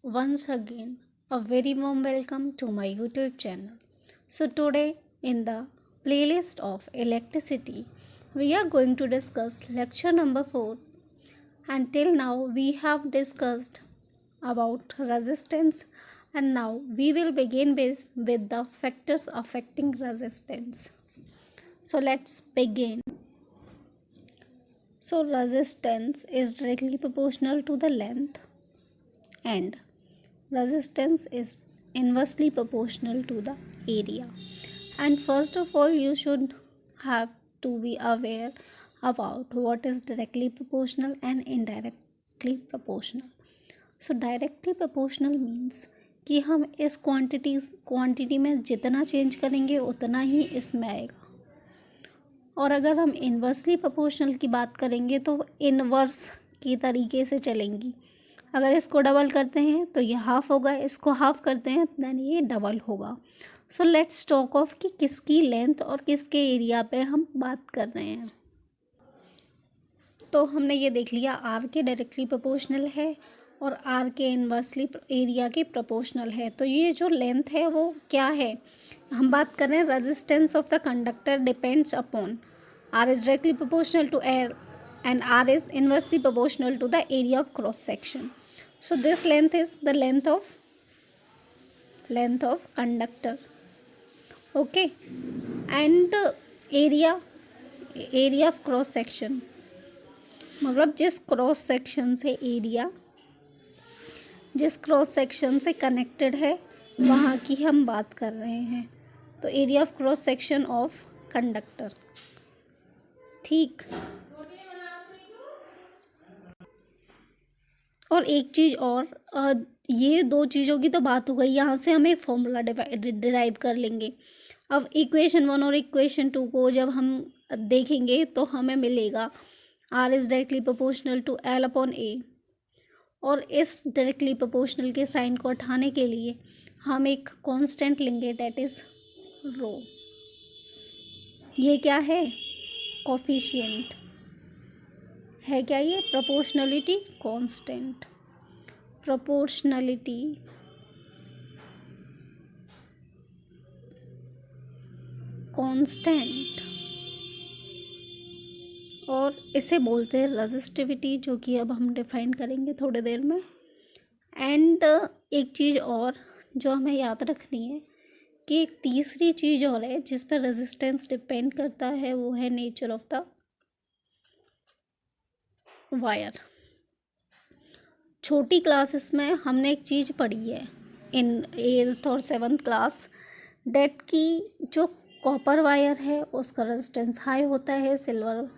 Once again, a very warm welcome to my YouTube channel. So, today in the playlist of electricity, we are going to discuss lecture number 4. Until now, we have discussed about resistance, and now we will begin with the factors affecting resistance. So, let's begin. So, resistance is directly proportional to the length, and resistance is inversely proportional to the area. And first of all, you should have to be aware about what is directly proportional and indirectly proportional. So directly proportional means कि हम इस quantity में जितना change करेंगे उतना ही इसमें आएगा, और अगर हम इन्वर्सली प्रोपोर्शनल की बात करेंगे तो इन्वर्स की तरीके से चलेंगी. अगर इसको डबल करते हैं तो ये हाफ होगा, इसको हाफ करते हैं दैन ये डबल होगा. सो लेट्स टॉक ऑफ कि किसकी लेंथ और किसके एरिया पे हम बात कर रहे हैं. तो हमने ये देख लिया आर के डायरेक्टली प्रोपोर्शनल है और आर के इन्वर्सली एरिया के प्रोपोर्शनल है. तो ये जो लेंथ है वो क्या है, हम बात कर रहे हैं resistance of the conductor depends upon R is directly proportional to air and r is inversely proportional to the area of cross section. So this length is the length of conductor. Okay, and area of cross section मतलब जिस cross section से area जिस cross section से connected है वहाँ की हम बात कर रहे हैं. तो area of cross section of conductor. ठीक. और एक चीज़ और, ये दो चीज़ों की तो बात हो गई. यहाँ से हम एक फॉर्मूला डिराइव कर लेंगे. अब इक्वेशन 1 और इक्वेशन 2 को जब हम देखेंगे तो हमें मिलेगा R is directly proportional to L upon A, और इस डायरेक्टली प्रोपोर्शनल के साइन को हटाने के लिए हम एक कांस्टेंट लेंगे, डेट इज़ रो. ये क्या है, कोफिशिएंट है. क्या ये प्रोपोर्शनलिटी कांस्टेंट. प्रोपोर्शनलिटी कांस्टेंट, और इसे बोलते हैं रेजिस्टिविटी, जो कि अब हम डिफाइन करेंगे थोड़ी देर में. एंड एक चीज़ और जो हमें याद रखनी है कि एक तीसरी चीज़ और है जिस पर रेजिस्टेंस डिपेंड करता है, वो है नेचर ऑफ द वायर. छोटी क्लासेस में हमने एक चीज़ पढ़ी है इन 8th और 7th क्लास, डेट की जो कॉपर वायर है उसका रेजिस्टेंस हाई होता है, सिल्वर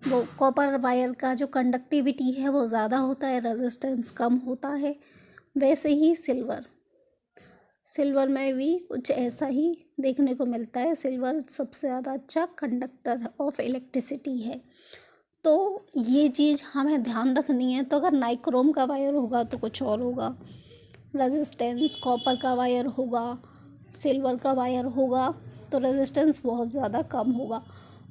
वो कॉपर वायर का जो कंडक्टिविटी है वो ज़्यादा होता है, रेजिस्टेंस कम होता है. वैसे ही सिल्वर में भी कुछ ऐसा ही देखने को मिलता है. सिल्वर सबसे ज़्यादा अच्छा कंडक्टर ऑफ इलेक्ट्रिसिटी है. तो ये चीज़ हमें ध्यान रखनी है. तो अगर नाइक्रोम का वायर होगा तो कुछ और होगा रेजिस्टेंस, कॉपर का वायर होगा, सिल्वर का वायर होगा तो रेजिस्टेंस बहुत ज़्यादा कम होगा.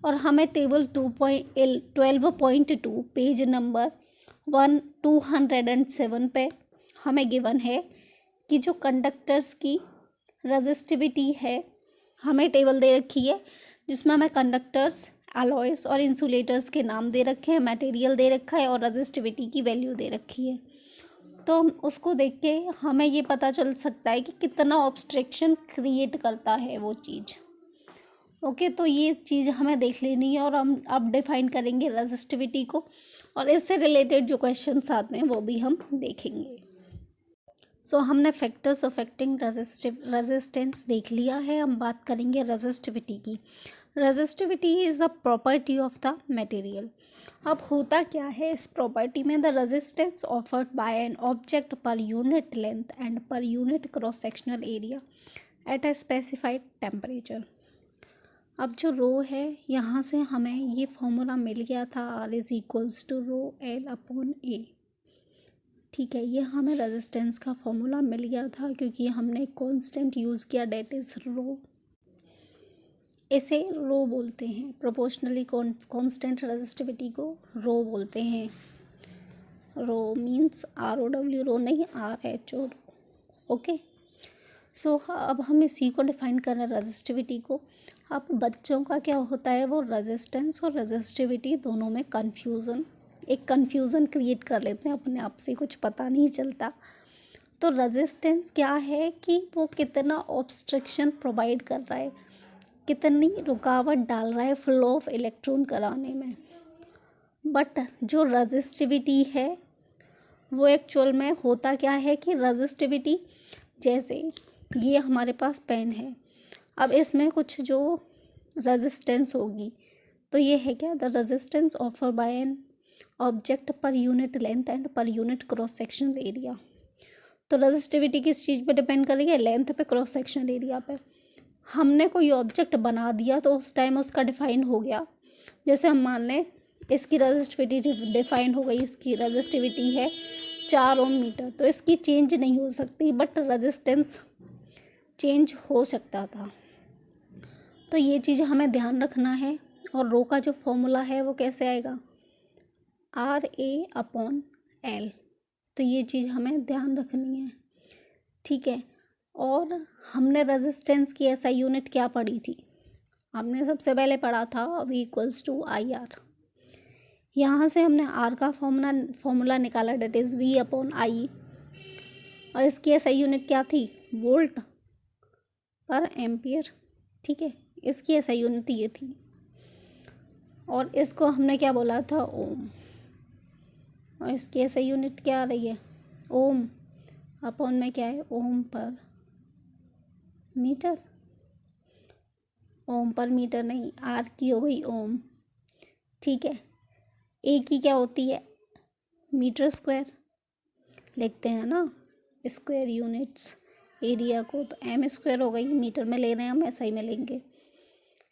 और हमें टेबल 12.2 पेज नंबर 207 पे हमें गिवन है कि जो कंडक्टर्स की रेजिस्टिविटी है, हमें टेबल दे रखी है जिसमें हमें कंडक्टर्स, अलॉयस और इंसुलेटर्स के नाम दे रखे हैं, मटेरियल दे रखा है और रेजिस्टिविटी की वैल्यू दे रखी है. तो हम उसको देख के हमें ये पता चल सकता है कि कितना ऑब्स्ट्रक्शन क्रिएट करता है वो चीज़. ओके, तो ये चीज़ हमें देख लेनी है और हम अब डिफाइन करेंगे रेजिस्टिविटी को, और इससे रिलेटेड जो क्वेश्चंस आते हैं वो भी हम देखेंगे. सो हमने फैक्टर्स अफेक्टिंग रेजिस्टेंस देख लिया है. हम बात करेंगे रेजिस्टिविटी की. Resistivity is a property of the material. अब होता क्या है इस प्रॉपर्टी में, the resistance offered by an object per unit length and per unit cross sectional area at a specified temperature. अब जो रो है, यहाँ से हमें ये फॉर्मूला मिल गया था, R is equals to rho L upon A. ठीक है, ये हमें रेजिस्टेंस का फॉर्मूला मिल गया था क्योंकि हमने कांस्टेंट यूज़ किया, डेट इज़ रो. इसे रो बोलते हैं, प्रोपोर्शनली कांस्टेंट रेजिस्टिविटी को रो बोलते हैं. रो मीन्स ROW, रो नहीं RHO, ओके। सो अब हम इसी को डिफाइन कर रहे हैं, रजिस्टिविटी को। अब बच्चों का क्या होता है, वो रेजिस्टेंस और रजिस्टिविटी दोनों में कन्फ्यूज़न क्रिएट कर लेते हैं अपने आप से, कुछ पता नहीं चलता। तो रेजिस्टेंस क्या है कि वो कितना ऑब्स्ट्रक्शन प्रोवाइड कर रहा है, कितनी रुकावट डाल रहा है फ्लो ऑफ इलेक्ट्रॉन कराने में। बट जो रजिस्टिविटी है वो एक्चुअल में होता क्या है कि रजिस्टिविटी, जैसे ये हमारे पास पेन है, अब इसमें कुछ जो रेजिस्टेंस होगी, तो ये है क्या, the resistance offer by an object per unit length and per unit cross section area. तो रेजिस्टिविटी किस चीज़ पे डिपेंड कर रही है, लेंथ पे, क्रॉस सेक्शन एरिया पे। हमने कोई ऑब्जेक्ट बना दिया तो उस टाइम उसका डिफाइन हो गया। जैसे हम मान लें इसकी रेजिस्टिविटी डिफाइन हो गई, इसकी रेजिस्टिविटी है 4 ओम मीटर, तो इसकी चेंज नहीं हो सकती, बट रेजिस्टेंस चेंज हो सकता था। तो ये चीज़ हमें ध्यान रखना है। और रो का जो फॉर्मूला है वो कैसे आएगा, RA/L। तो ये चीज़ हमें ध्यान रखनी है, ठीक है। और हमने रेजिस्टेंस की ऐसा यूनिट क्या पढ़ी थी, हमने सबसे पहले पढ़ा था V=IR। यहाँ से हमने R का फॉर्मूला निकाला, डेट इज़ V/I। और इसकी ऐसा यूनिट क्या थी, वोल्ट पर एम्पियर, ठीक है। इसकी ऐसा यूनिट ये थी, और इसको हमने क्या बोला था, ओम। और इसकी ऐसा यूनिट क्या आ रही है, ओम अपॉन में क्या है, ओम पर मीटर। ओम पर मीटर नहीं, आर की हो गई ओम, ठीक है। ए की क्या होती है, मीटर स्क्वायर लिखते हैं ना, स्क्वायर यूनिट्स एरिया को, तो एम स्क्वायर हो गई, मीटर में ले रहे हैं हम, SI में लेंगे।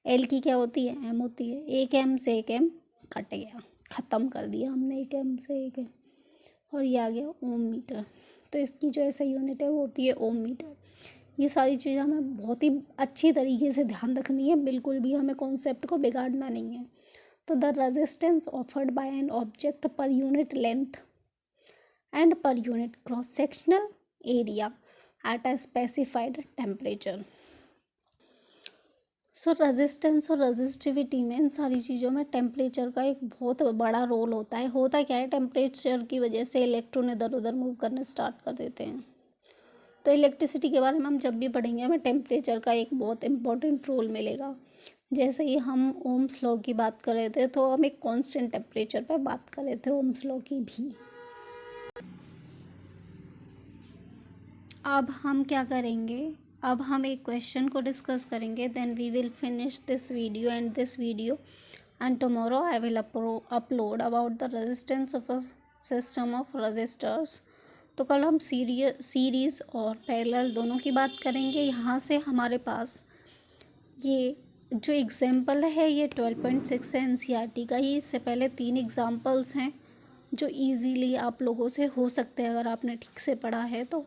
एल की क्या होती है, एम होती है। एक एम से एक एम कट गया, ख़त्म कर दिया हमने एक एम से एक एम, और ये आ गया ओम मीटर। तो इसकी जो ऐसा यूनिट है वो होती है ओम मीटर। ये सारी चीज़ें हमें बहुत ही अच्छी तरीके से ध्यान रखनी है, बिल्कुल भी हमें कॉन्सेप्ट को बिगाड़ना नहीं है। तो the resistance offered by an object per unit length and per unit cross sectional area at a specified temperature. So resistance और रेजिस्टिविटी में, इन सारी चीज़ों में टेम्परेचर का एक बहुत बड़ा रोल होता है। होता क्या है, टेम्परेचर की वजह से इलेक्ट्रॉन इधर उधर मूव करने स्टार्ट कर देते हैं। तो इलेक्ट्रिसिटी के बारे में हम जब भी पढ़ेंगे हमें टेम्परेचर का एक बहुत इम्पोर्टेंट रोल मिलेगा। जैसे ही हम ओम्स लॉ की बात कर रहे थे, तो हम एक कांस्टेंट टेम्परेचर पर बात कर रहे थे ओम्स लॉ की भी। अब हम क्या करेंगे, अब हम एक क्वेश्चन को डिस्कस करेंगे, then we will finish this video and tomorrow I will upload about the resistance of a system of resistors. तो कल हम सीरीज़ और पैरेलल दोनों की बात करेंगे। यहाँ से हमारे पास ये जो एग्जाम्पल है ये 12.6 है NCERT का ही। इससे पहले 3 एग्जाम्पल्स हैं जो इजीली आप लोगों से हो सकते हैं अगर आपने ठीक से पढ़ा है तो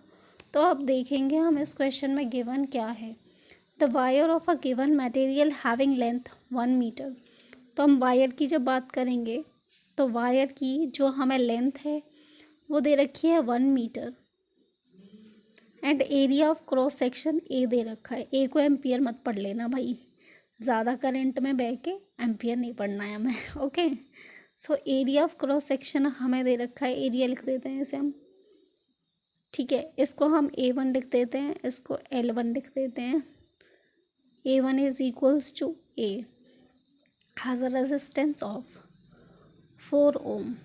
अब देखेंगे हम इस क्वेश्चन में गिवन क्या है। The wire of a given material having length 1 metre. तो हम वायर की जब बात करेंगे तो वायर की जो हमें लेंथ है वो दे रखी है 1 metre and area of cross section A दे रखा है। ए को एम्पियर मत पढ़ लेना भाई, ज़्यादा करंट में बह के एम्पियर नहीं पढ़ना है हमें, okay. So area of cross section हमें दे रखा है, एरिया लिख देते हैं इसे हम, ठीक है। इसको हम A1 लिख देते हैं, इसको L1 लिख देते हैं। A1 is equals to A has a resistance of 4 ohm.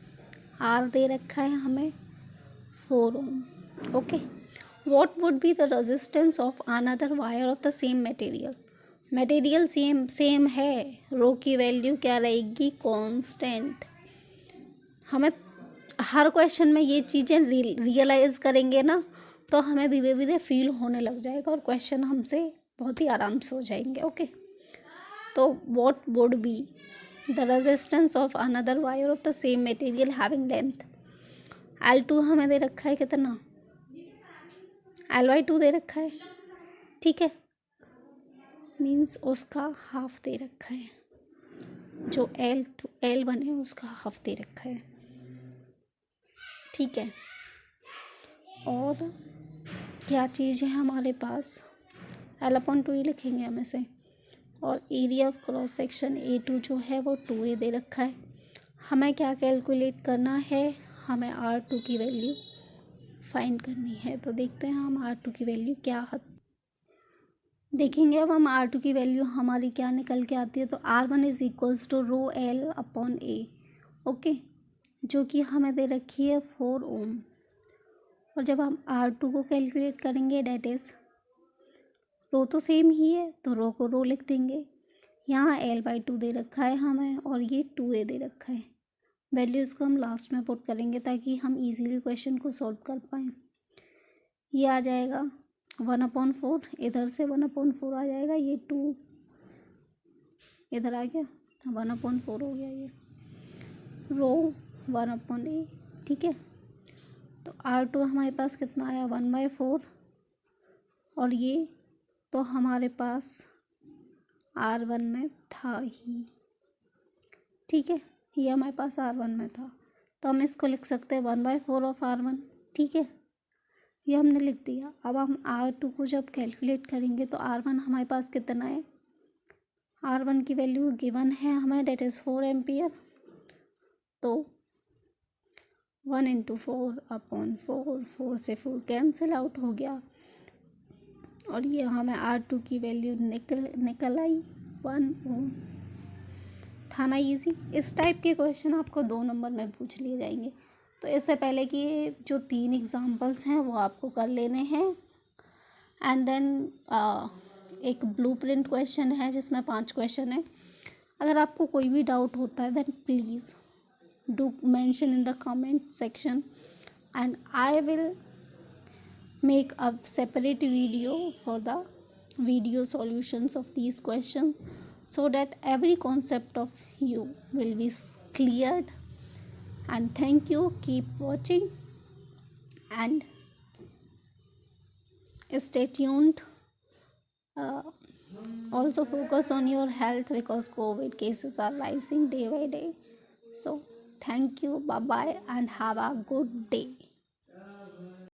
R दे रखा है हमें 4 ohm, okay. What would be the resistance of another wire of the same material. Material same है, रो की वैल्यू क्या रहेगी, कांस्टेंट। हमें हर क्वेश्चन में ये चीज़ें रियलाइज़ करेंगे ना तो हमें धीरे धीरे फील होने लग जाएगा और क्वेश्चन हमसे बहुत ही आराम से हो जाएंगे, ओके। तो what would be the resistance of another wire of the same material having length. L2 हमें दे रखा है कितना, Ly2 दे रखा है, ठीक है। मीन्स उसका हाफ दे रखा है, जो L1 है उसका हाफ दे रखा है, ठीक है। और क्या चीज़ है हमारे पास, L/2 ही लिखेंगे हम इसे। और area of cross section A2 जो है वो 2A दे रखा है। हमें क्या कैलकुलेट करना है, हमें R2 की वैल्यू फाइंड करनी है। तो देखते हैं हम R2 की वैल्यू क्या है। देखेंगे अब हम R2 की वैल्यू हमारी क्या निकल के आती है। तो R1 is equals to ρL/A, okay, जो कि हमें दे रखी है 4 ओम। और जब हम R2 को कैलकुलेट करेंगे, डेट इज़ रो तो सेम ही है तो रो को रो लिख देंगे। यहाँ L/2 दे रखा है हमें और ये 2A दे रखा है। वैल्यूज़ को हम लास्ट में पुट करेंगे ताकि हम इजीली क्वेश्चन को सॉल्व कर पाएँ। ये आ जाएगा 1/4, इधर से 1/4 आ जाएगा, ये 2 इधर आ गया, 1/4 हो गया ये रो 1/A, ठीक है। तो R2 हमारे पास कितना आया, 1/4, और ये तो हमारे पास R1 में था ही, ठीक है, ये हमारे पास R1 में था। तो हम इसको लिख सकते हैं 1/4 ऑफ R1, ठीक है, ये हमने लिख दिया। अब हम R2 को जब कैलकुलेट करेंगे तो R1 हमारे पास कितना है, R1 की वैल्यू गिवन है हमें, डेट इज़ 4 एम्पियर। तो 1 × 4/4, 4 से 4 कैंसिल आउट हो गया और ये हमें R2 की वैल्यू निकल आई 1 ओम। था ना ईजी। इस टाइप के क्वेश्चन आपको 2 नंबर में पूछ लिए जाएंगे। तो इससे पहले कि जो 3 एग्जांपल्स हैं वो आपको कर लेने हैं। एंड देन एक ब्लूप्रिंट क्वेश्चन है जिसमें 5 क्वेश्चन है। अगर आपको कोई भी डाउट होता है then please do mention in the comment section and I will make a separate video for the video solutions of these questions so that every concept of you will be cleared. And thank you, keep watching and stay tuned. Also focus on your health because COVID cases are rising day by day. So thank you, bye bye, and have a good day.